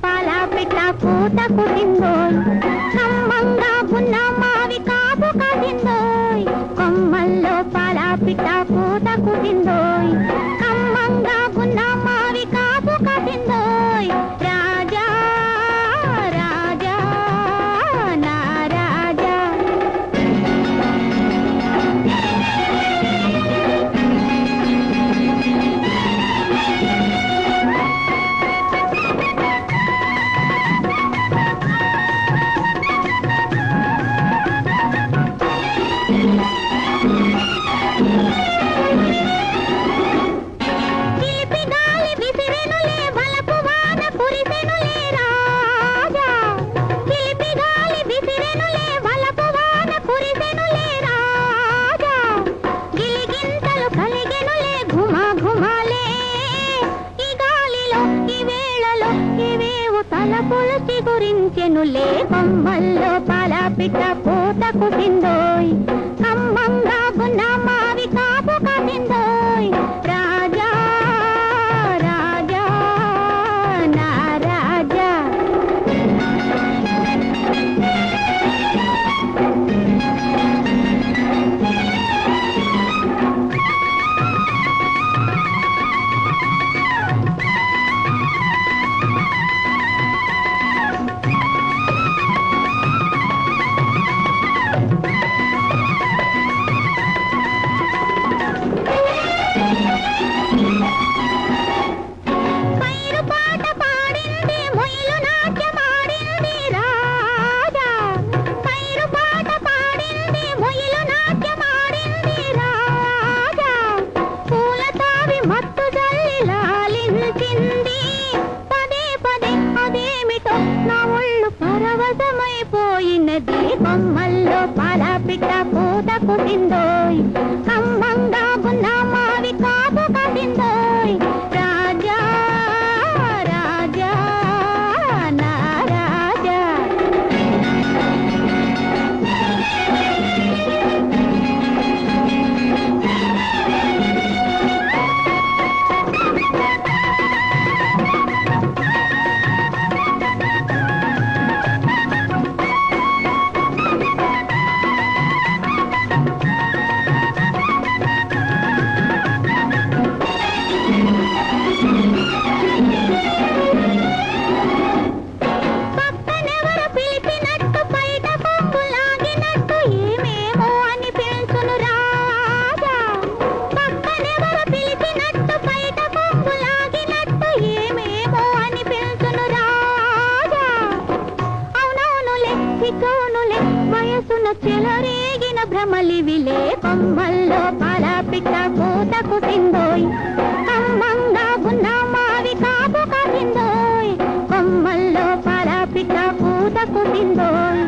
పాల పిట్ట పూత కుట్టిందోయ్ కమ్మంగా ఉన్న మావి కాపు కాసిందోయ్ కొమ్మల్లో పాల పిట్ట పూత కుట్టిందోయ్ కమ్మంగా ఉన్న మావి కాపు కాసిందోయ్ రాజా రాజా నా రాజా తలపులసి గురించెనులే కొమ్మల్లో పాల పిట్ట పూత కుట్టిందోయ్ కమ్మంగా గున్న మావి కాపు కాసిందోయ్ రాజా రాజా నా రాజా పరవశమైపోయినది కొమ్మల్లో పాల పిట్ట పూత కుట్టిందోయ్ కమ్మంగా ఉన్న మావి కాపు కాసిందోయ్ రాజా రాజా నా రాజా వయసున చెలరేగిన భ్రమలివిలే కొమ్మల్లో పాల పిట్ట పూత కుట్టిందోయ్ కమ్మంగా ఉన్న మావి కాపు కాసిందోయ్ కొమ్మల్లో పాల పిట్ట పూత కుట్టిందోయ్